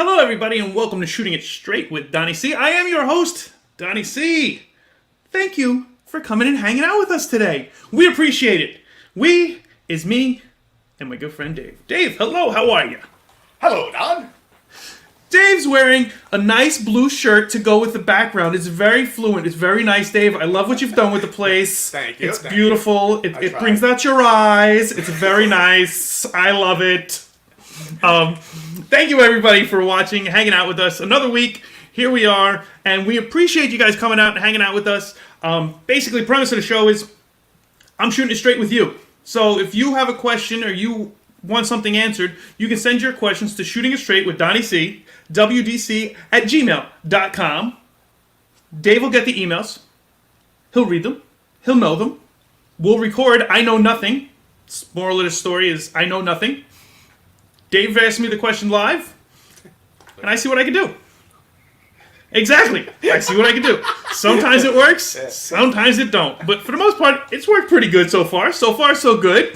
Hello, everybody, and welcome to Shooting It Straight with Donnie C. I am your host, Donnie C. Thank you for coming and hanging out with us today. We appreciate it. We is me and my good friend Dave. Dave, hello, how are you? Hello, Don. Dave's wearing a nice blue shirt to go with the background. It's very fluent. It's very nice, Dave. I love what you've done with the place. Thank you. It's beautiful. It brings out your eyes. It's very nice. I love it. Thank you, everybody, for watching, hanging out with us. Another week, here we are, and we appreciate you guys coming out and hanging out with us. Basically, premise of the show is I'm shooting it straight with you. So if you have a question or you want something answered, you can send your questions to Shooting It Straight with Donnie C, WDC@gmail.com. Dave will get the emails. He'll read them. He'll know them. We'll record I Know Nothing. Moral of the story is I know nothing. Dave asked me the question live, and I see what I can do. Exactly. I see what I can do. Sometimes it works, sometimes it don't. But for the most part, it's worked pretty good so far. So far, so good.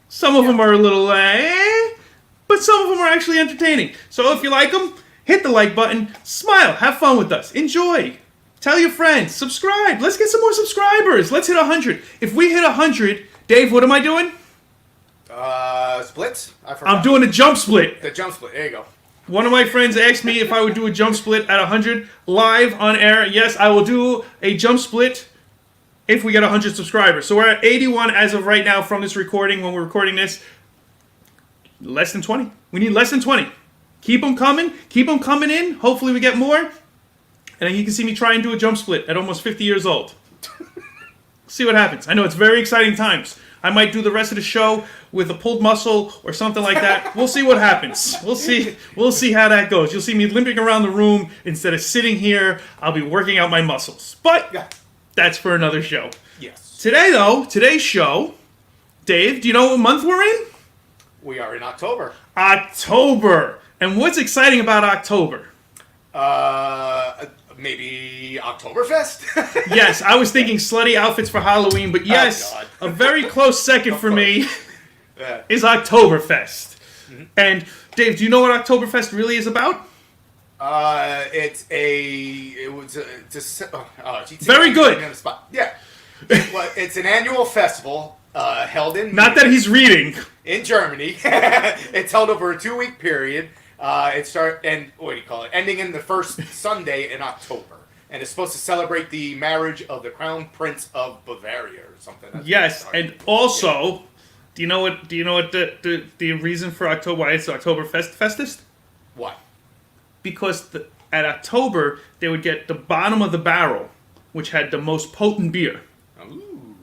Some of them are a little but some of them are actually entertaining. So if you like them, hit the like button, smile, have fun with us, enjoy. Tell your friends, subscribe. Let's get some more subscribers. Let's hit 100. If we hit 100, Dave, what am I doing? Splits? I forgot. I'm doing a jump split. The jump split. There you go. One of my friends asked me if I would do a jump split at 100 live on air. Yes, I will do a jump split if we get 100 subscribers. So we're at 81 as of right now from this recording. When we're recording this, less than 20. We need less than 20. Keep them coming. Keep them coming in. Hopefully we get more. And then you can see me try and do a jump split at almost 50 years old. See what happens. I know it's very exciting times. I might do the rest of the show with a pulled muscle or something like that. We'll see what happens. We'll see how that goes. You'll see me limping around the room instead of sitting here. I'll be working out my muscles. But that's for another show. Yes. Today, though, today's show, Dave, do you know what month we're in? We are in October. October. And what's exciting about October? Maybe Oktoberfest? Yes, I was thinking slutty outfits for Halloween, but yes, a very close second for me is Oktoberfest. Mm-hmm. And Dave, do you know what Oktoberfest really is about? It's very good. Yeah. Well, it's an annual festival held in Not that he's reading. In Germany. It's held over a 2-week period. Ending in the first Sunday in October, and it's supposed to celebrate the marriage of the Crown Prince of Bavaria or something. Yes, and also, do you know what the reason for October, why it's Oktoberfest festest? Why? Because at October they would get the bottom of the barrel, which had the most potent beer. Ooh.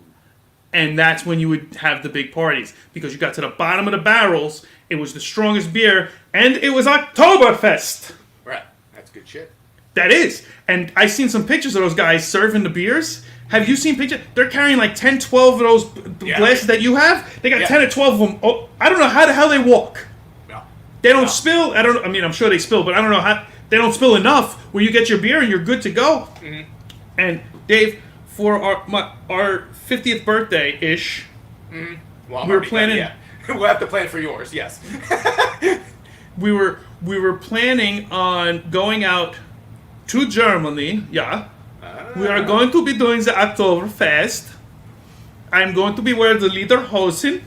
And that's when you would have the big parties, because you got to the bottom of the barrels. It was the strongest beer, and it was Oktoberfest. Right. That's good shit. That is. And I've seen some pictures of those guys serving the beers. Have you seen pictures? They're carrying like 10, 12 of those glasses that you have. They got 10 or 12 of them. Oh, I don't know how the hell they walk. No. They don't spill. I'm sure they spill, but I don't know how. They don't spill enough where you get your beer and you're good to go. Mm-hmm. And Dave, for our 50th birthday-ish, well, we were planning... We'll have to plan for yours, yes. we were planning on going out to Germany, yeah. We are going to be doing the Oktoberfest. I'm going to be wearing the lederhosen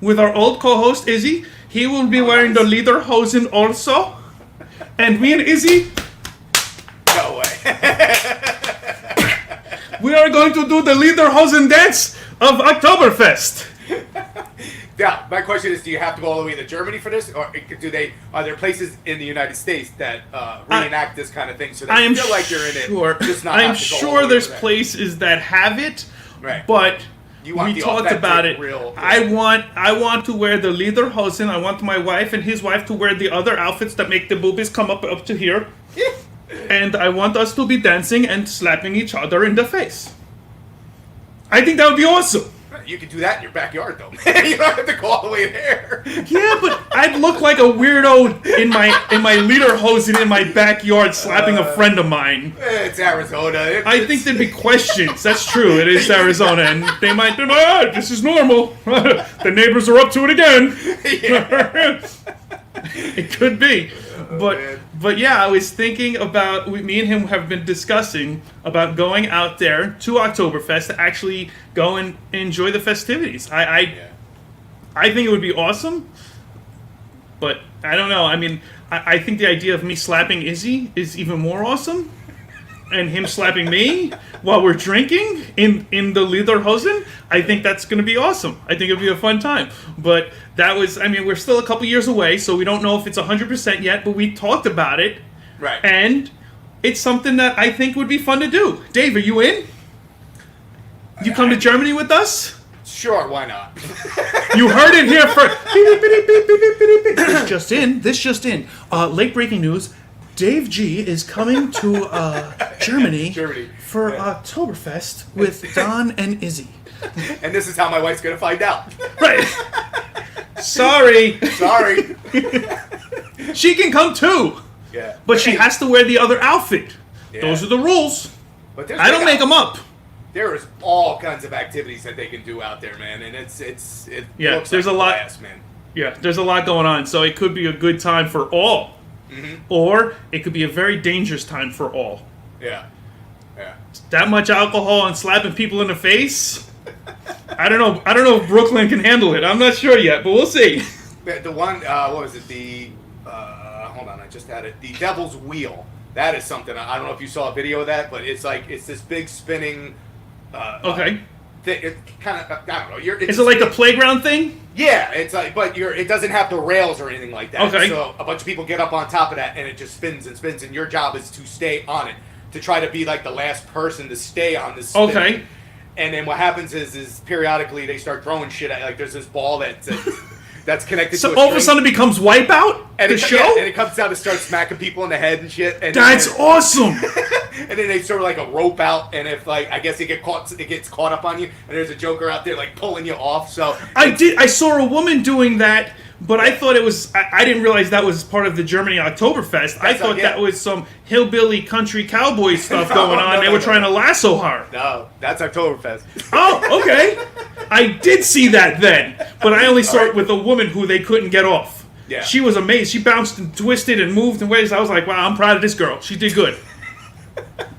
with our old co-host Izzy. He will be wearing the lederhosen also. And me and Izzy... No way. We are going to do the lederhosen dance of Oktoberfest. Yeah, my question is, do you have to go all the way to Germany for this, or are there places in the United States that reenact this kind of thing so that you feel like you're in it? Just not I'm sure there's places that have it, right? But we talked about it. I want to wear the lederhosen. I want my wife and his wife to wear the other outfits that make the boobies come up to here, and I want us to be dancing and slapping each other in the face. I think that would be awesome. You can do that in your backyard, though. You don't have to go all the way there. Yeah, but I'd look like a weirdo in my lederhosen in my backyard slapping a friend of mine. It's Arizona. I think there'd be questions. That's true. It is Arizona, and they might be, this is normal. The neighbors are up to it again. It could be. But yeah, I was thinking about, me and him have been discussing about going out there to Oktoberfest to actually go and enjoy the festivities. I think it would be awesome, but I don't know. I mean, I think the idea of me slapping Izzy is even more awesome, and him slapping me while we're drinking in the Lederhosen, I think that's going to be awesome. I think it'll be a fun time. But that was, I mean, we're still a couple years away, so we don't know if it's 100% yet, but we talked about it. Right. And it's something that I think would be fun to do. Dave, are you in? You come to Germany with us? Sure, why not? You heard it here first. This just in. Late breaking news. Dave G is coming to Germany for Oktoberfest with Don and Izzy. And this is how my wife's going to find out. Right. Sorry. She can come too. Yeah. But she has to wear the other outfit. Yeah. Those are the rules. But I don't make them up. There is all kinds of activities that they can do out there, man, and it looks there's like a lot, class, man. Yeah, there's a lot going on, so it could be a good time for all, or it could be a very dangerous time for all. Yeah. That much alcohol and slapping people in the face. I don't know if Brooklyn can handle it. I'm not sure yet, but we'll see. The one, what was it? Hold on, I just had it. The Devil's Wheel. That is something. I don't know if you saw a video of that, but it's this big spinning. Okay. It kind of, I don't know. Is it like a playground thing? Yeah, it's like, but it doesn't have the rails or anything like that. Okay. So a bunch of people get up on top of that, and it just spins and spins, and your job is to stay on it, to try to be like the last person to stay on this spin. Okay. And then what happens is periodically they start throwing shit at, like there's this ball that's connected to a So all of a string. sudden it becomes Wipeout? And the show? And it comes down to start smacking people in the head and shit. And that's awesome! And then they sort of like a rope out, and if like, I guess it gets caught up on you, and there's a Joker out there like pulling you off, so. I saw a woman doing that, but I thought it was, I didn't realize that was part of the Germany Oktoberfest. I thought that was some hillbilly country cowboy stuff going on. They were trying to lasso her. No, that's Oktoberfest. Oh, okay. I did see that then, but I only saw it with a woman who they couldn't get off. Yeah. She was amazed. She bounced and twisted and moved in ways. I was like, wow, I'm proud of this girl. She did good.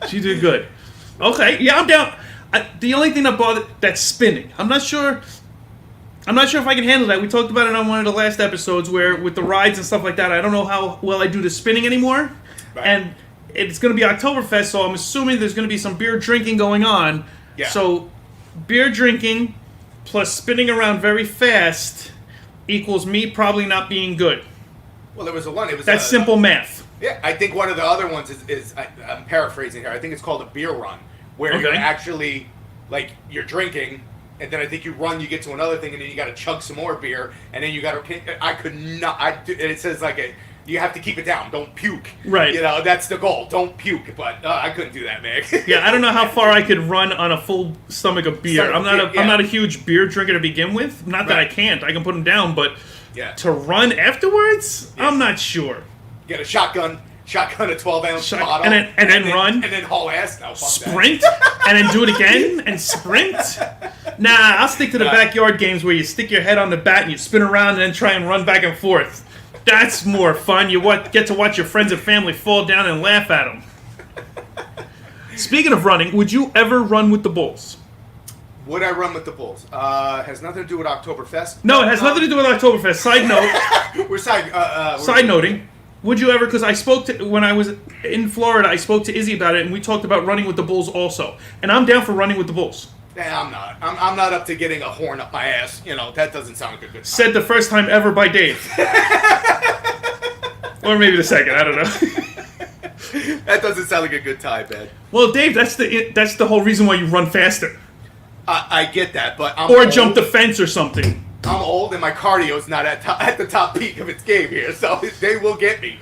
She did good. Okay, yeah, I'm down. The only thing that bothered, that's spinning. I'm not sure if I can handle that. We talked about it on one of the last episodes where with the rides and stuff like that, I don't know how well I do the spinning anymore. Right. And it's going to be Oktoberfest, so I'm assuming there's going to be some beer drinking going on. Yeah. So beer drinking plus spinning around very fast equals me probably not being good. Well, there was one. It was that's simple math. Yeah, I think one of the other ones is I'm paraphrasing here. I think it's called a beer run, where you're actually like you're drinking. And then I think you get to another thing, and then you got to chug some more beer, and then you got to. I could not. And it says like you have to keep it down. Don't puke. Right. You know that's the goal. Don't puke. But I couldn't do that, man. Yeah, I don't know how far I could run on a full stomach of beer. I'm not a huge beer drinker to begin with. Not that I can't. I can put them down, but to run afterwards, I'm not sure. Get a shotgun a 12-ounce bottle, and then run, and then haul ass. No, sprint, and then do it again and sprint. Nah, I'll stick to the backyard games where you stick your head on the bat and you spin around and then try and run back and forth. That's more fun. You get to watch your friends and family fall down and laugh at them. Speaking of running, would you ever run with the Bulls? Would I run with the Bulls? Has nothing to do with Oktoberfest. No, it has nothing to do with Oktoberfest. Side note. We're side noting. Would you ever? Because I spoke to when I was in Florida. I spoke to Izzy about it, and we talked about running with the Bulls also. And I'm down for running with the Bulls. Yeah, I'm not. I'm not up to getting a horn up my ass. You know that doesn't sound like a good time. Said the first time ever by Dave, or maybe the second. I don't know. That doesn't sound like a good time, man. Well, Dave, that's the whole reason why you run faster. I get that, but jump the fence or something. I'm old and my cardio's not at the top peak of its game here, so they will get me.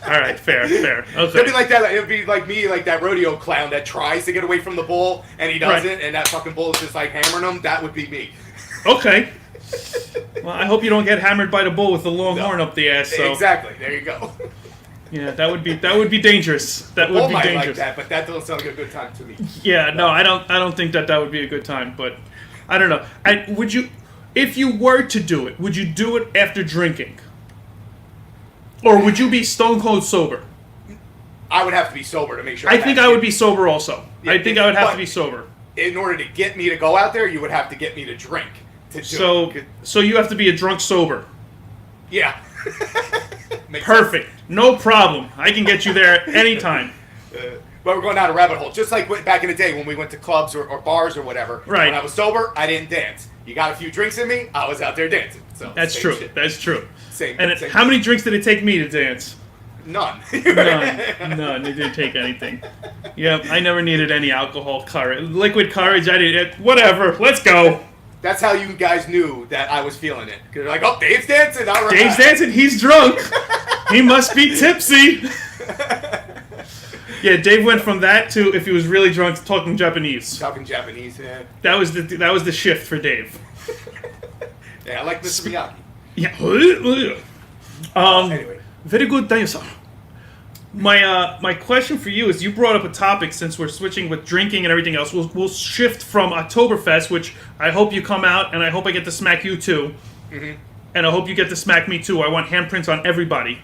All right, fair. Okay. It'd be like that. It'd be like me, like that rodeo clown that tries to get away from the bull and he doesn't, and that fucking bull is just like hammering him. That would be me. Okay. Well, I hope you don't get hammered by the bull with the long horn up the ass. So. Exactly. There you go. Yeah, that would be dangerous. That would be dangerous. Like that, but that doesn't sound like a good time to me. Yeah, no, I don't think that would be a good time. But I don't know. Would you? If you were to do it, would you do it after drinking? Or would you be stone cold sober? I would have to be sober to make sure. I think I would be sober also. Yeah, I think I would have to be sober. In order to get me to go out there, you would have to get me to drink. So you have to be a drunk sober. Yeah. Perfect. No problem. I can get you there anytime. But we're going down a rabbit hole. Just like back in the day when we went to clubs or bars or whatever. Right. When I was sober, I didn't dance. You got a few drinks in me, I was out there dancing. So That's true. Shit. That's true. Same. How many drinks did it take me to dance? None. None. It didn't take anything. Yeah, I never needed any alcohol. Liquid courage. I didn't. Whatever. Let's go. That's how you guys knew that I was feeling it. Because you're like, oh, Dave's dancing. All right. Dave's dancing. He's drunk. He must be tipsy. Yeah, Dave went from that to, if he was really drunk, talking Japanese. Talking Japanese, yeah. That was the shift for Dave. Yeah, I like Mr. Miyagi. Yeah. Anyway. Very good, thank you, sir. My question for you is, you brought up a topic, since we're switching with drinking and everything else. We'll shift from Oktoberfest, which I hope you come out, and I hope I get to smack you too. Mm-hmm. And I hope you get to smack me too. I want handprints on everybody.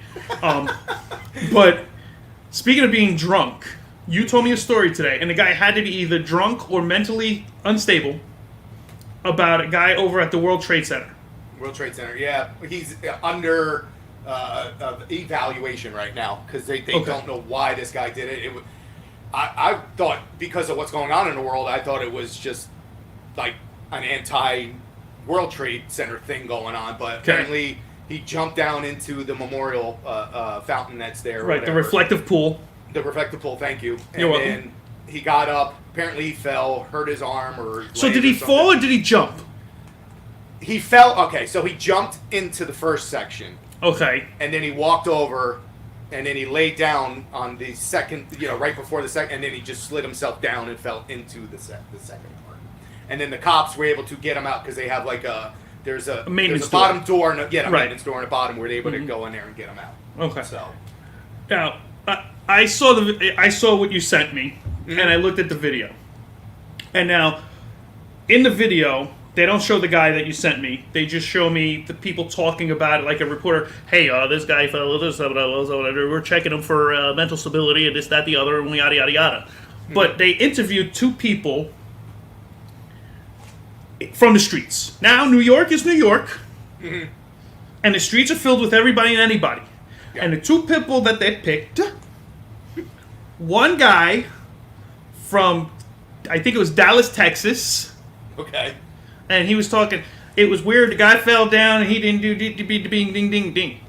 But speaking of being drunk, you told me a story today, and the guy had to be either drunk or mentally unstable about a guy over at the World Trade Center. World Trade Center, yeah. He's under evaluation right now because they don't know why this guy did it. I thought, because of what's going on in the world, I thought it was just like an anti-World Trade Center thing going on, but apparently he jumped down into the memorial fountain that's there. Right, the reflective pool. The reflective pool, thank you. And You're welcome. then he got up, apparently he fell, hurt his arm or his So leg did he or something. fall or did he jump? He fell, okay, so he jumped into the first section. Okay. And then he walked over, and then he laid down on the second, right before the second, and then he just slid himself down and fell into the second part. And then the cops were able to get him out because they have like there's a bottom door, maintenance door in the bottom where they're able to go in there and get him out. Okay. So now, I saw what you sent me, and I looked at the video. And now, in the video, they don't show the guy that you sent me. They just show me the people talking about it, like a reporter. Hey, this guy fell with this, whatever. We're checking him for mental stability and this, that, the other, and yada, yada, yada. Mm-hmm. But they interviewed two people from the streets. Now, New York is New York, and the streets are filled with everybody and anybody. Yeah. And the two people that they picked, one guy from, I think it was Dallas, Texas. Okay. And he was talking, it was weird, the guy fell down and he didn't do ding, ding, ding, ding.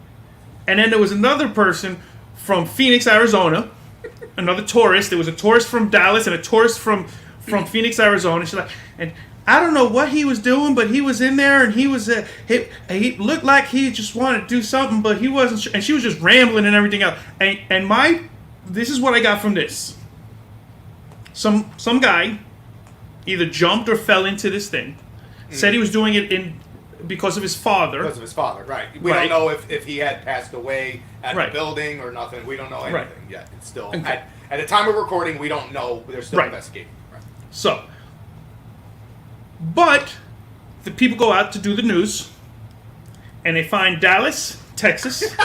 And then there was another person from Phoenix, Arizona, another tourist. There was a tourist from Dallas and a tourist from Phoenix, Arizona. She's like, and I don't know what he was doing, but he was in there and he was, he looked like he just wanted to do something, but he wasn't sure. And she was just rambling and everything else. And this is what I got from this. Some guy either jumped or fell into this thing. Said he was doing it because of his father. Because of his father, right. We don't know if he had passed away at the building or nothing. We don't know anything yet. It's still, at the time of recording, we don't know. They're still investigating. Right. So, but the people go out to do the news, and they find Dallas, Texas,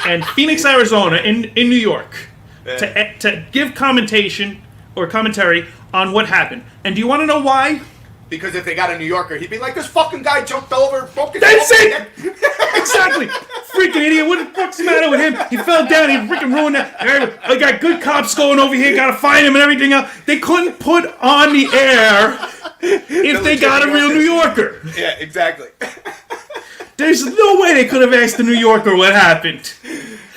and Phoenix, Arizona in New York to give commentary on what happened. And do you want to know why? Because if they got a New Yorker, he'd be like, this fucking guy jumped over, broke his That's it! Exactly! Freaking idiot, what the fuck's the matter with him? He fell down, he freaking ruined that. I got good cops going over here, gotta find him and everything else. They couldn't put on the air if they got a real New Yorker. Yeah, exactly. There's no way they could have asked the New Yorker what happened.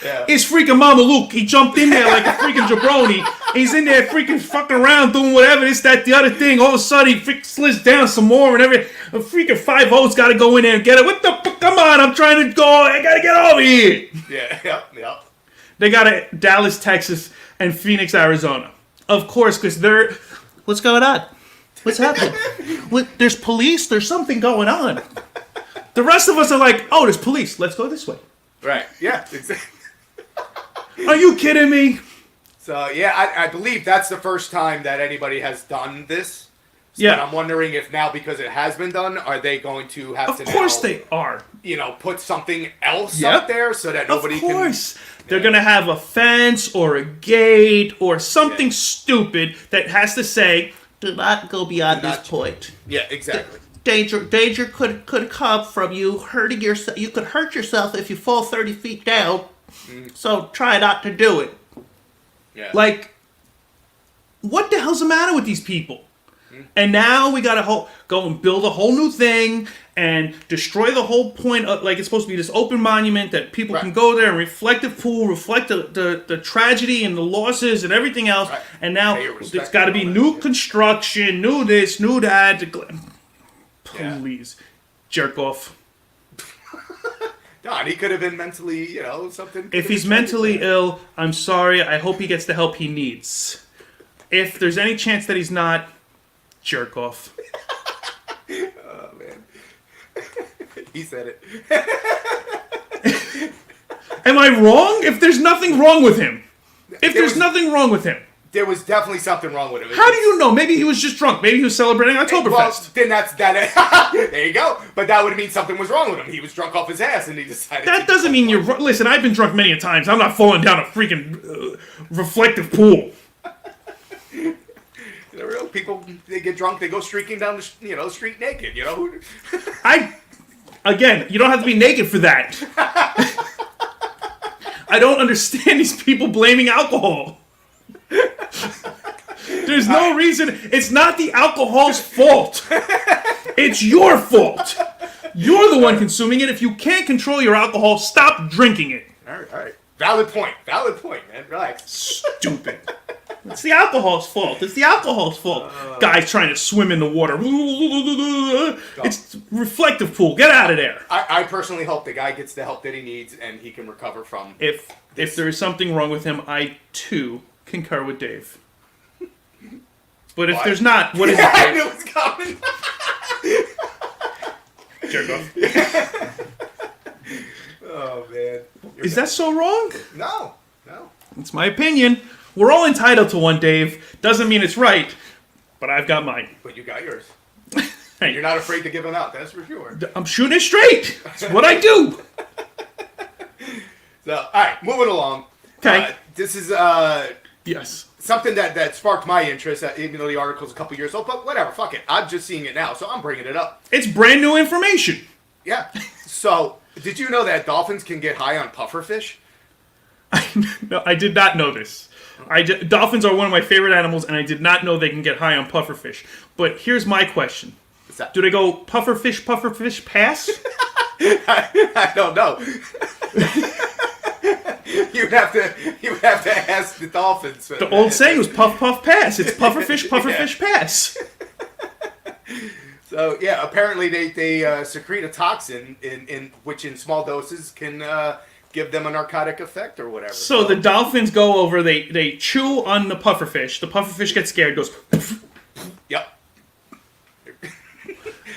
Yeah. It's freaking Mama Luke. He jumped in there like a freaking jabroni. He's in there freaking fucking around doing whatever, this, that, the other thing. All of a sudden, he freaking slips down some more and everything. A freaking 5-0's got to go in there and get it. What the fuck? Come on, I'm trying to go. I got to get over here. Yeah. They got Dallas, Texas, and Phoenix, Arizona. Of course, because they're... What's going on? What's happening? There's police. There's something going on. The rest of us are like, oh, there's police. Let's go this way. Right. Yeah, exactly. Are you kidding me? So, yeah, I believe that's the first time that anybody has done this. Yeah. But I'm wondering if now, because it has been done, are they going to have to Of course now, they are. put something else Yep. up there so that nobody Of can... course. They're going to have a fence or a gate or something stupid that has to say, do not go beyond this point. Yeah, exactly. Danger could come from you hurting yourself. You could hurt yourself if you fall 30 feet down. So try not to do it. Yeah. Like, what the hell's the matter with these people? And now we gotta go and build a whole new thing and destroy the whole point of, like, it's supposed to be this open monument that people can go there and reflect the pool, reflect the tragedy and the losses and everything else. Right. And now Pay your respect it's got to be and all new that shit. construction, new this, new that. Please, jerk off. Don, he could have been mentally, something. If he's mentally ill, I'm sorry. I hope he gets the help he needs. If there's any chance that he's not, jerk off. Oh, man. He said it. Am I wrong? If there's nothing wrong with him. If There there's was- nothing wrong with him. There was definitely something wrong with him. How do you know? Maybe he was just drunk. Maybe he was celebrating Well, Oktoberfest. then that's that. There you go. But that would mean something was wrong with him. He was drunk off his ass, and he decided. That doesn't mean you're... Listen, I've been drunk many a times. I'm not falling down a freaking reflective pool. The real people, they get drunk, they go streaking down the street naked. Again, you don't have to be naked for that. I don't understand these people blaming alcohol. There's no reason. It's not the alcohol's fault. It's your fault. You're the one consuming it. If you can't control your alcohol, stop drinking it. All right. Valid point, man. Relax. Stupid. It's the alcohol's fault. It's the alcohol's fault. Guys trying to swim in the water. It's reflective pool. Get out of there. I personally hope the guy gets the help that he needs and he can recover from. If there is something wrong with him, I too concur with Dave. But if What? there's not, what is it? I Dave? knew it was coming. Jerk off. Oh man. Is that so wrong? No. It's my opinion. We're all entitled to one, Dave. Doesn't mean it's right, but I've got mine. But you got yours. Hey, You're not afraid to give them out. That's for sure. I'm shooting it straight. That's what I do. So, all right, moving along. 'Kay. This is Yes. something that sparked my interest, even though the article's a couple years old. But whatever, fuck it. I'm just seeing it now, so I'm bringing it up. It's brand new information. Yeah. So, did you know that dolphins can get high on pufferfish? No, I did not know this. Dolphins are one of my favorite animals, and I did not know they can get high on pufferfish. But here's my question. What's that? Do they go pufferfish, pass? I don't know. you would have to ask the dolphins. The old saying was puff, pass. It's pufferfish, pass. So yeah, apparently they secrete a toxin in which in small doses can give them a narcotic effect or whatever. So the dolphins go over, they chew on the pufferfish. The pufferfish gets scared, goes, Yep.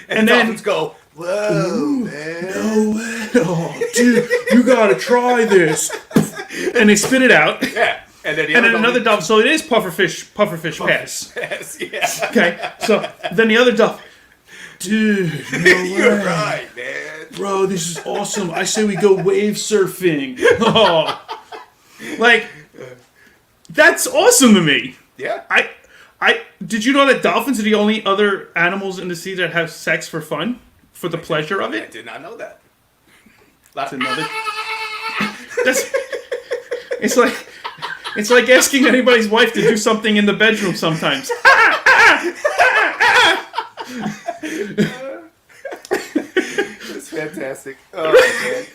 and the then dolphins go, whoa, man. no way, oh, dude, you gotta try this. And they spit it out. Yeah. And then, Another dolphin. So it is pufferfish, pass. Yes, yeah. Okay. So then the other dolphin. Dude, no way. You're right, man. Bro, this is awesome. I say we go wave surfing. Oh. Like, that's awesome to me. Yeah. Did you know that dolphins are the only other animals in the sea that have sex for fun? For the pleasure of I it? did not know that. That's another. It's like asking anybody's wife to do something in the bedroom sometimes. It's fantastic. Oh, man.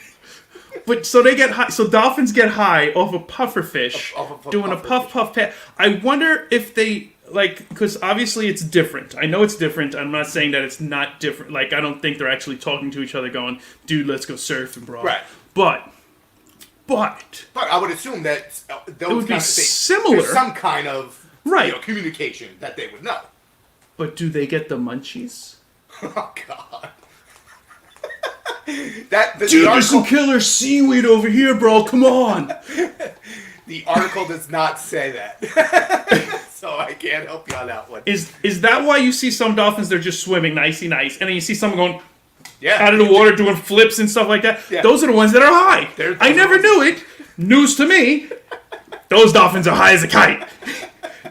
But so they get high. So dolphins get high off a pufferfish Off a doing a pufferfish. puff pass. I wonder if they because obviously it's different. I know it's different. I'm not saying that it's not different. Like I don't think they're actually talking to each other, going, "Dude, let's go surfing, bro." Right. But But I would assume that those would be kinds of things, similar. there's some kind of Right. communication that they would know. but do they get the munchies? Oh God. The Dude, there's some article, killer seaweed over here, bro. Come on. the article does not say that. so I can't help you on that one. Is that why you see some dolphins, they're just swimming nicey nice, and then you see some going Yeah. out of the water doing flips and stuff like that? Yeah. Those are the ones that are high. They're- I never knew it. News to me. Those dolphins are high as a kite.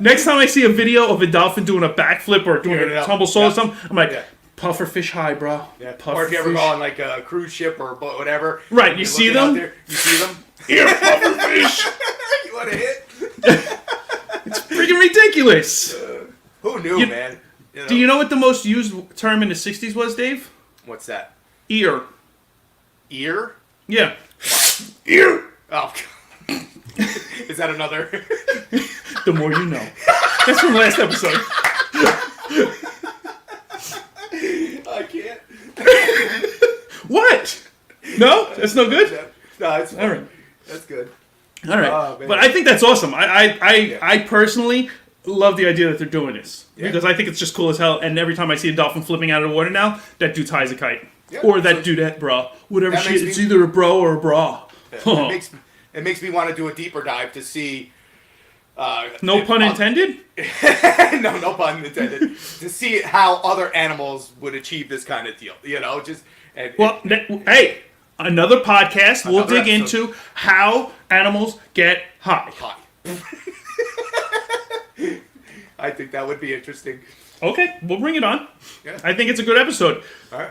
Next time I see a video of a dolphin doing a backflip or doing a tumble soul or something, I'm like, Yeah. puffer fish high, bro. Yeah. Puffer Or if you ever fish. go on like a cruise ship or whatever. Right, you see looking out them? there, you see them? Here, puffer fish. You want to hit? Freaking ridiculous. Who knew, man? Do you know what the most used term in the 60s was, Dave? What's that? Ear. Ear? Yeah. Ear. Oh. Is that another? The more you know. That's from last episode. I can't. What? No? That's no good? No, it's fine. All right. That's good. All right. Oh, man. But I think that's awesome. I personally love the idea that they're doing this. Yeah. Because I think it's just cool as hell. And every time I see a dolphin flipping out of the water now, that dude ties a kite. Yeah. Or that So- dude, that bra. Whatever That shit. makes It's me- either a bro or a bra. Huh. It makes me want to do a deeper dive to see. No pun intended? No pun intended. To see how other animals would achieve this kind of deal. You know, just. Well, hey, another podcast. We'll Another dig episode. into how animals get high. Hi. I think that would be interesting. Okay, we'll bring it on. Yeah. I think it's a good episode. All right.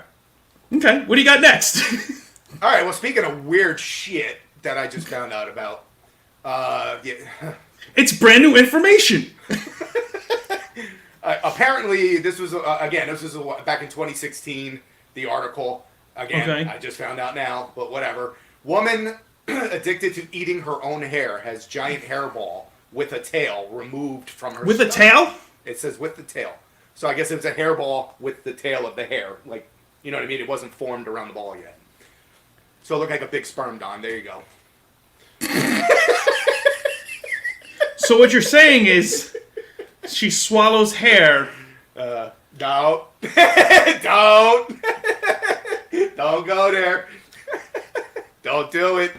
Okay, what do you got next? All right. Well, speaking of weird shit that I just found out about, yeah. It's brand new information. Apparently, this was back in 2016. The article again. Okay. I just found out now, but whatever. Woman addicted to eating her own hair has giant hairball with a tail removed from her. With a stomach. tail? It says with the tail. So I guess it was a hairball with the tail of the hair. Like, you know what I mean? It wasn't formed around the ball yet. So it looked like a big sperm don. There you go. So what you're saying is she swallows hair. Don't. Don't. Don't go there. Don't do it.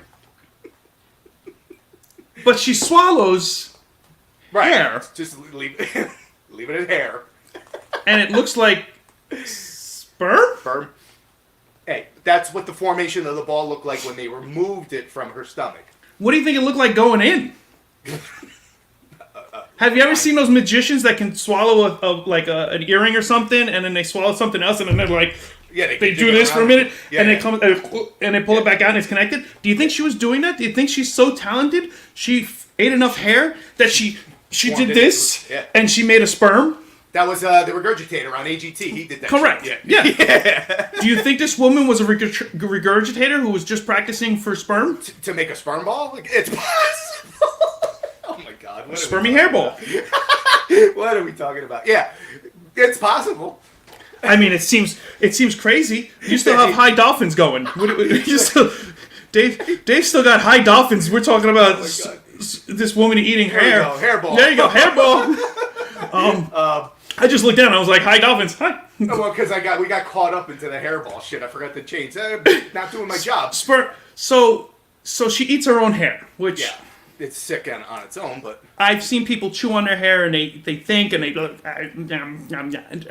But she swallows Right. hair. Just leave leave it as hair. And it looks like sperm? Sperm. Hey, that's what the formation of the ball looked like when they removed it from her stomach. What do you think it looked like going in? Have you ever seen those magicians that can swallow an earring or something, and then they swallow something else, and then they're like, Yeah, they do this for a minute, Yeah, and yeah. they come and they pull it back out, and it's connected. Do you think she was doing that? Do you think she's so talented? She ate enough hair that she Formed did it this, into- yeah. and she made a sperm? That was the regurgitator on AGT. He did that. Correct. Shit. Yeah. Do you think this woman was a regurgitator who was just practicing for sperm? To make a sperm ball? Like, it's possible. Oh my god. What are we Spermy talking hairball. about? What are we talking about? Yeah. It's possible. I mean, it seems crazy. You still have high dolphins going. Dave still got high dolphins. We're talking about Oh my God. this woman eating There hair. you go, hairball. There you go, hairball. I just looked down. I was like, "Hi, dolphins! Hi." Oh, well, because we got caught up into the hairball shit. I forgot to change. Not doing my job. So she eats her own hair, which Yeah. It's sick on its own, but I've seen people chew on their hair and they think and they go. I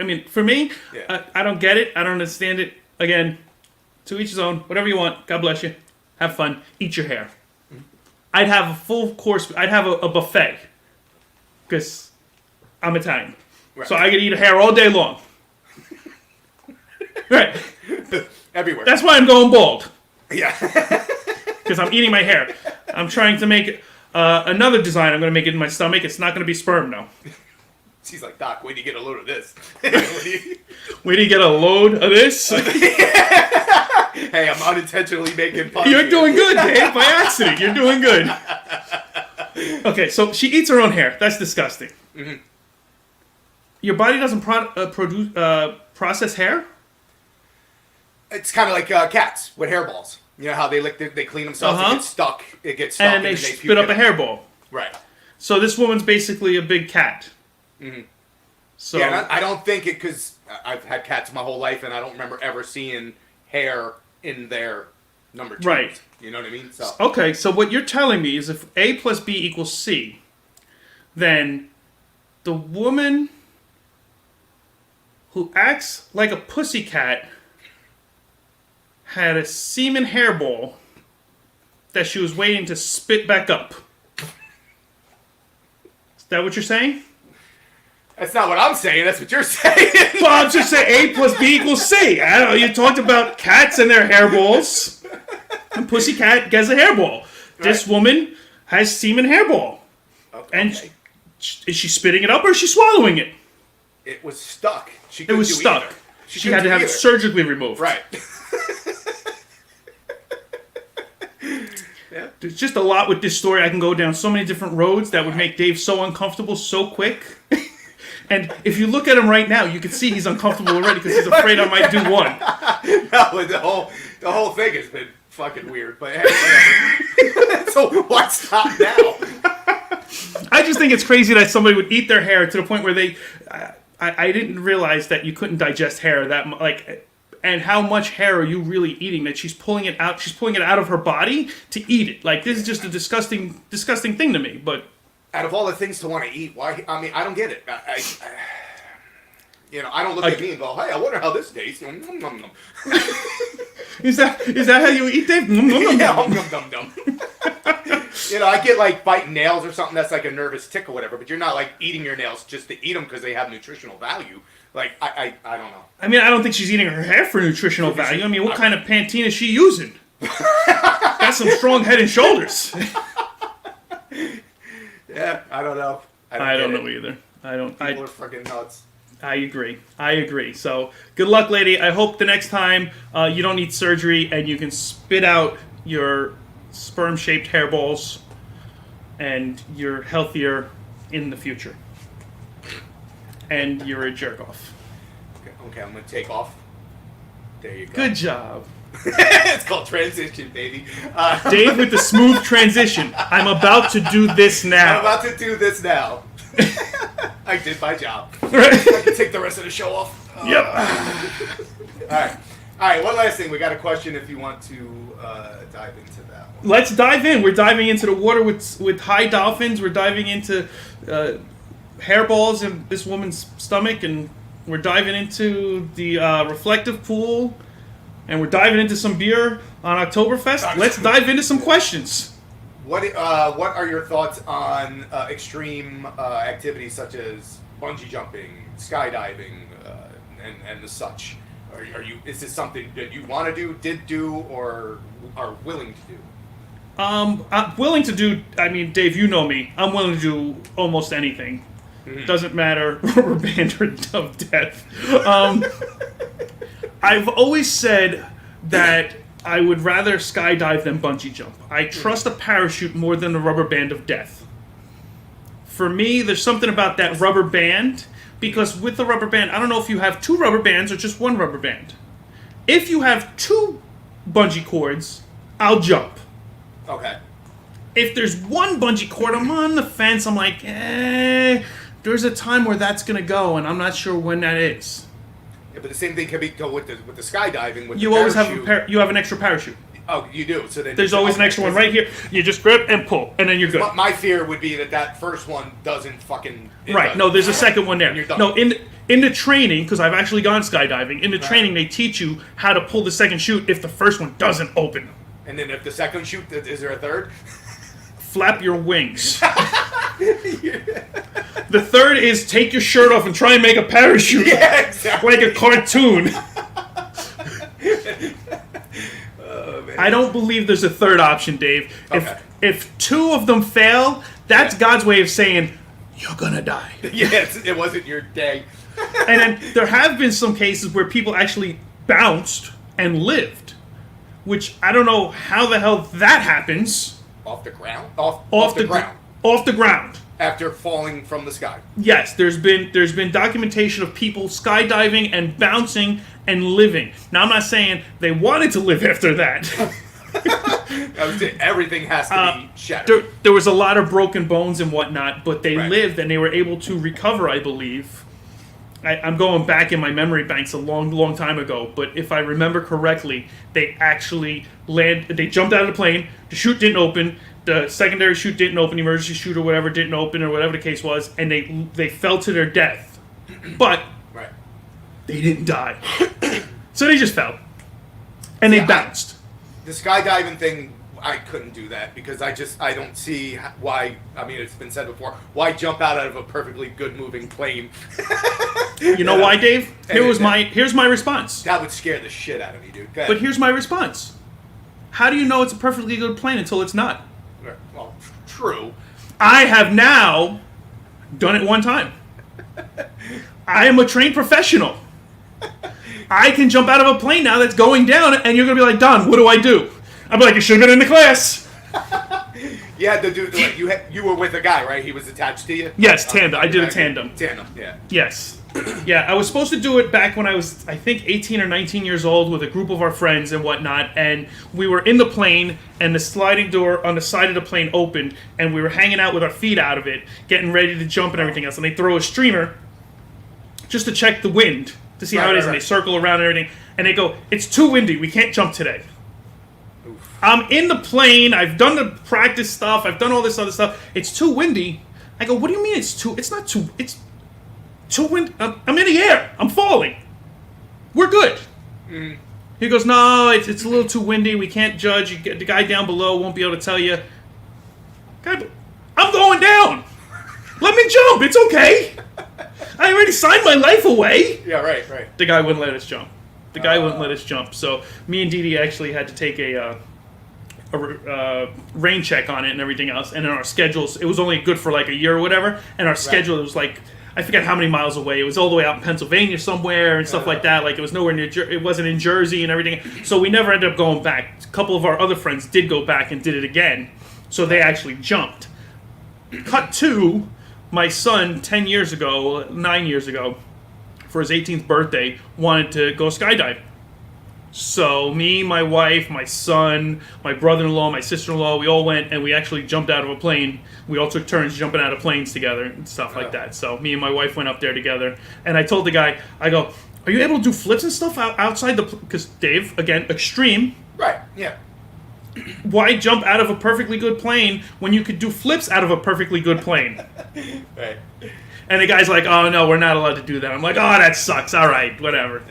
mean, for me, Yeah. I don't get it. I don't understand it. Again, to each his own. Whatever you want. God bless you. Have fun. Eat your hair. I'd have a full course. I'd have a buffet because I'm Italian, Right. so I could eat hair all day long. Right. everywhere. That's why I'm going bald yeah. because I'm eating my hair. I'm trying to make another design. I'm going to make it in my stomach. It's not going to be sperm, though. She's like, Doc, wait till you get a load of this. Where do you get a load of this? Hey, I'm unintentionally making puns. You're here. doing good, Dave. By accident, you're doing good. Okay, so she eats her own hair. That's disgusting. Mm-hmm. Your body doesn't process hair? It's kind of like cats with hairballs. You know how they they clean themselves, Uh-huh. it gets stuck. It gets stuck, And they then spit up a puke it hairball. Right. So this woman's basically a big cat. Mhm. So Yeah, and I don't think it, because I've had cats my whole life, and I don't remember ever seeing hair in their number two. Right. You know what I mean? So okay, so what you're telling me is if A plus B equals C, then the woman who acts like a pussycat had a semen hairball that she was waiting to spit back up. Is that what you're saying? That's not what I'm saying. That's what you're saying. Well, I'm just saying A plus B equals C. I don't know. You talked about cats and their hairballs. And pussycat gets a hairball. Right. This woman has semen hairball. Okay. And is she spitting it up or is she swallowing it? It was stuck. It was stuck. Either. She had to have it surgically removed. Right. Yeah. There's just a lot with this story. I can go down so many different roads that would make Dave so uncomfortable so quick. And if you look at him right now, you can see he's uncomfortable already because he's afraid I might do one. No, the whole thing has been fucking weird. But hey, whatever. So why stop now? I just think it's crazy that somebody would eat their hair to the point where they... I didn't realize that you couldn't digest hair that like, and how much hair are you really eating that she's pulling it out? She's pulling it out of her body to eat it. Like, this is just a disgusting thing to me. But out of all the things to want to eat, why? I mean, I don't get it. I don't look at me and go, "Hey, I wonder how this tastes." Is that how you eat, Dave? Yeah, dum. I get like biting nails or something that's like a nervous tick or whatever, but you're not like eating your nails just to eat them because they have nutritional value. Like, I don't know. I mean, I don't think she's eating her hair for nutritional value. I mean, what kind of Pantene is she using? Got some strong head and shoulders. Yeah, I don't know. I don't know either. People are fucking nuts. I agree. So, good luck, lady. I hope the next time you don't need surgery and you can spit out your sperm-shaped hairballs and you're healthier in the future. And you're a jerk-off. Okay, I'm going to take off. There you go. Good job. It's called transition, baby. Dave with the smooth transition. I'm about to do this now. I'm about to do this now. I did my job. Right. I can take the rest of the show off. Yep. All right. One last thing. We got a question if you want to dive into that one. Let's dive in. We're diving into the water with high dolphins. We're diving into hairballs in this woman's stomach, and we're diving into the reflective pool, and we're diving into some beer on Oktoberfest. Let's dive into some questions. What are your thoughts on extreme activities such as bungee jumping, skydiving, and the such? Is this something that you want to do, did do, or are willing to do? I'm willing to do. I mean, Dave, you know me. I'm willing to do almost anything. Mm-hmm. Doesn't matter, rubber band or of death. I've always said that I would rather skydive than bungee jump. I trust a parachute more than the rubber band of death. For me, there's something about that rubber band, because with the rubber band, I don't know if you have 2 rubber bands or just 1 rubber band. If you have 2 bungee cords, I'll jump. Okay. If there's 1 bungee cord, I'm on the fence. I'm like, there's a time where that's going to go, and I'm not sure when that is. Yeah, but the same thing can go with the skydiving. With you the always parachute. have you have an extra parachute. Oh, you do. So then there's always an extra one right here. You just grip and pull, and then you're good. My fear would be that first one doesn't fucking. Right. No, there's a second one there. You're done. No, in the training, because I've actually gone skydiving. In the training, they teach you how to pull the second chute if the first one doesn't open. And then if the second chute, is there a third? Flap your wings. The third is take your shirt off and try and make a parachute. Yeah, exactly. Like a cartoon. Oh, man. I don't believe there's a third option, Dave. Okay. If 2 of them fail, that's God's way of saying, you're gonna die. Yes, it wasn't your day. And then there have been some cases where people actually bounced and lived. Which, I don't know how the hell that happens. Off the ground? Off the ground. Off the ground. After falling from the sky. Yes, there's been documentation of people skydiving and bouncing and living. Now, I'm not saying they wanted to live after that. Everything has to be shattered. There was a lot of broken bones and whatnot, but they Right. lived and they were able to recover, I believe. I'm going back in my memory banks a long, long time ago, but if I remember correctly, they actually they jumped out of the plane, the chute didn't open, the secondary chute didn't open, the emergency chute or whatever didn't open, or whatever the case was, and they fell to their death. But Right. they didn't die. So they just fell. And they bounced. The skydiving thing, I couldn't do that because I don't see why. I mean, it's been said before. Why jump out of a perfectly good moving plane? You know why, Dave? Here's my response. That would scare the shit out of me, dude. But here's my response. How do you know it's a perfectly good plane until it's not? Well, true. I have now done it one time. I am a trained professional. I can jump out of a plane now that's going down, and you're going to be like, Don, what do I do? I'm like, you should have been in the class. Yeah, the dude, like, you were with a guy, right? He was attached to you? Yes, tandem. I did a tandem. Tandem, yeah. Yes. Yeah, I was supposed to do it back when I was, I think, 18 or 19 years old with a group of our friends and whatnot, and we were in the plane, and the sliding door on the side of the plane opened, and we were hanging out with our feet out of it, getting ready to jump and everything else, and they throw a streamer just to check the wind, to see how it is, and they circle around and everything, and they go, it's too windy, we can't jump today. Oof. I'm in the plane, I've done the practice stuff, I've done all this other stuff, it's too windy. I go, what do you mean it's not too, it's too windy, I'm in the air, I'm falling. We're good. Mm. He goes, no, it's a little too windy, we can't judge, the guy down below won't be able to tell you. God, I'm going down. Let me jump, it's okay. I already signed my life away. Yeah, right. The guy wouldn't let us jump. Wouldn't let us jump. So me and Dee Dee actually had to take a rain check on it and everything else. And in our schedules, it was only good for like a year or whatever. And our schedule, it was like, I forget how many miles away. It was all the way out in Pennsylvania somewhere and stuff like that. Like it was nowhere near. It wasn't in Jersey and everything. So we never ended up going back. A couple of our other friends did go back and did it again. So they actually jumped. Cut to. My son, 9 years ago, for his 18th birthday, wanted to go skydiving. So me, my wife, my son, my brother-in-law, my sister-in-law, we all went and we actually jumped out of a plane. We all took turns jumping out of planes together and stuff like that. So me and my wife went up there together. And I told the guy, I go, are you able to do flips and stuff outside the... Because Dave, again, extreme. Right, yeah. Why jump out of a perfectly good plane when you could do flips out of a perfectly good plane? Right. And the guy's like, oh, no, we're not allowed to do that. I'm like, oh, that sucks. All right, whatever.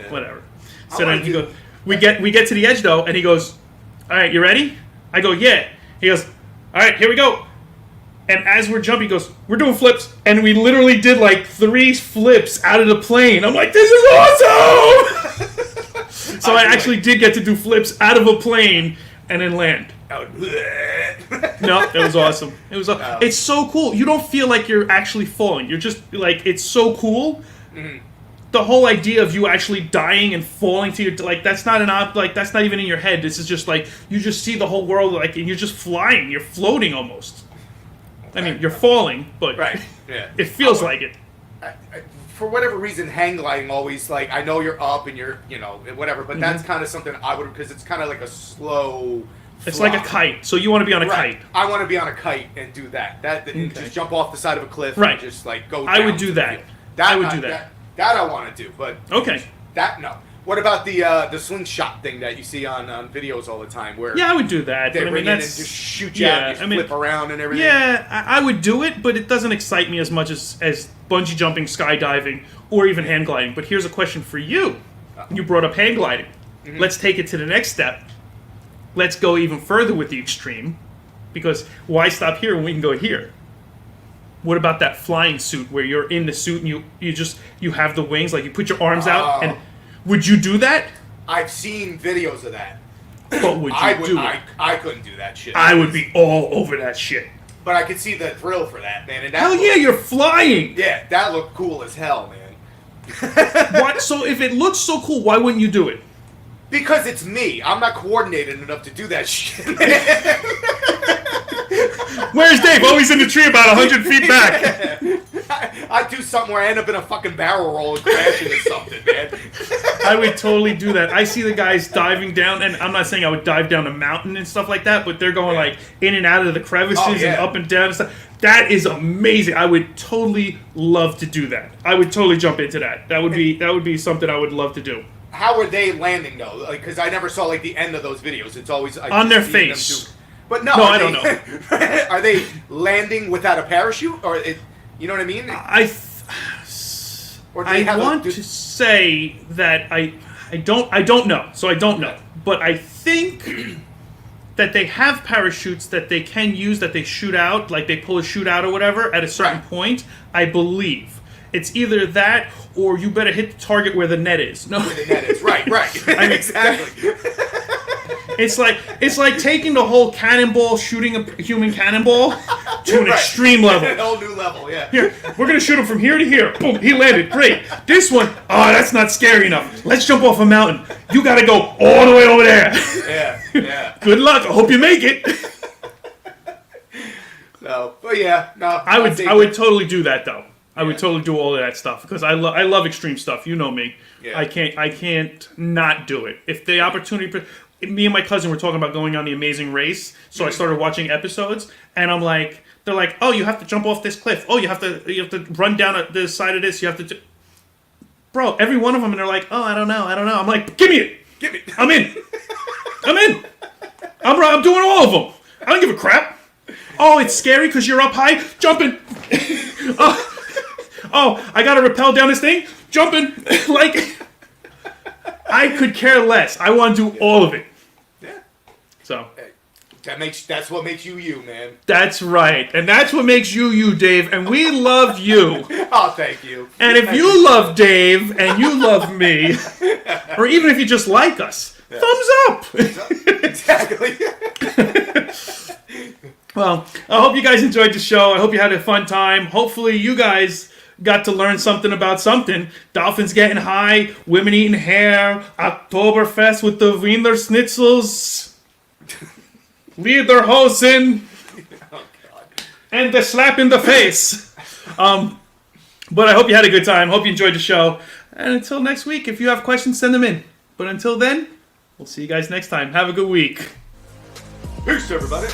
So then he goes, we get to the edge, though, and he goes, all right, you ready? I go, yeah. He goes, all right, here we go. And as we're jumping, he goes, we're doing flips. And we literally did like 3 flips out of the plane. I'm like, this is awesome! So I actually did get to do flips out of a plane and then land. No, it was awesome. It's so cool. You don't feel like you're actually falling. You're just like, it's so cool. Mm-hmm. The whole idea of you actually dying and falling to your, like, that's not that's not even in your head. This is just like, you just see the whole world, like, and you're just flying. You're floating almost. I mean, you're falling, but it feels like it. For whatever reason, hang gliding always, like, I know you're up and you're, whatever, but that's kind of something I would, because it's kind of like a slow It's like a kite, so you want to be on a kite. I want to be on a kite and do that. Just jump off the side of a cliff and just, like, go down. I would do that. I would do that. That I want to do, but... Okay. That, no. What about the slingshot thing that you see on videos all the time? Where I would do that. They bring in and just shoot you out and flip around and everything. Yeah, I would do it, but it doesn't excite me as much as bungee jumping, skydiving, or even hang gliding. But here's a question for you. You brought up hang gliding. Mm-hmm. Let's take it to the next step. Let's go even further with the extreme, because why stop here when we can go here? What about that flying suit where you're in the suit and you have the wings, like you put your arms out, and would you do that? I've seen videos of that. But would you do it? I couldn't do that shit. I would be all over that shit. But I could see the thrill for that, man. And that hell yeah, you're flying! Yeah, that looked cool as hell, man. What? So if it looks so cool, why wouldn't you do it? Because it's me. I'm not coordinated enough to do that shit. Where's Dave? Oh, he's in the tree about 100 feet back. I do something where I end up in a fucking barrel roll and crash into something, man. I would totally do that. I see the guys diving down, and I'm not saying I would dive down a mountain and stuff like that, but they're going like in and out of the crevices and up and down and stuff. That is amazing. I would totally love to do that. I would totally jump into that. That would be something I would love to do. How are they landing though? Like, because I never saw like the end of those videos. It's always on their face. But no, No, are I don't they- Are they landing without a parachute, or you know what I mean? Or do they I have want to say that I don't know, so I don't know. But I think that they have parachutes that they can use that they shoot out, like they pull a chute out or whatever at a certain Right. point. I believe it's either that or you better hit the target where the net is. No, the net is right, exactly. it's like taking the whole cannonball, shooting a human cannonball to an Right. extreme level. A whole new level, yeah. Here, we're gonna shoot him from here to here. Boom, he landed. Great. This one, that's not scary enough. Let's jump off a mountain. You gotta go all the way over there. Yeah. Good luck. I hope you make it. So, but yeah, no. I would totally do that though. I would totally do all of that stuff because I love extreme stuff. You know me. Yeah. I can't not do it. If the opportunity, me and my cousin were talking about going on The Amazing Race, so I started watching episodes, and I'm like, they're like, oh, you have to jump off this cliff. Oh, you have to run down the side of this. You have to, bro. Every one of them, and they're like, oh, I don't know. I'm like, give me it. Give me. I'm in. I'm doing all of them. I don't give a crap. Oh, it's scary because you're up high. Jumping. Oh, I gotta rappel down this thing. Jumping. Like, I could care less. I want to do all of it. Yeah. So. That's what makes you you, man. That's right. And that's what makes you you, Dave. And we love you. Oh, thank you. And if you love Dave and you love me, or even if you just like us, thumbs up. Exactly. Well, I hope you guys enjoyed the show. I hope you had a fun time. Hopefully you guys got to learn something about something. Dolphins getting high, women eating hair, Oktoberfest with the Wiener Schnitzels, Lederhosen, and the slap in the face. But I hope you had a good time. Hope you enjoyed the show. And until next week, if you have questions, send them in. But until then, we'll see you guys next time. Have a good week. Peace, everybody.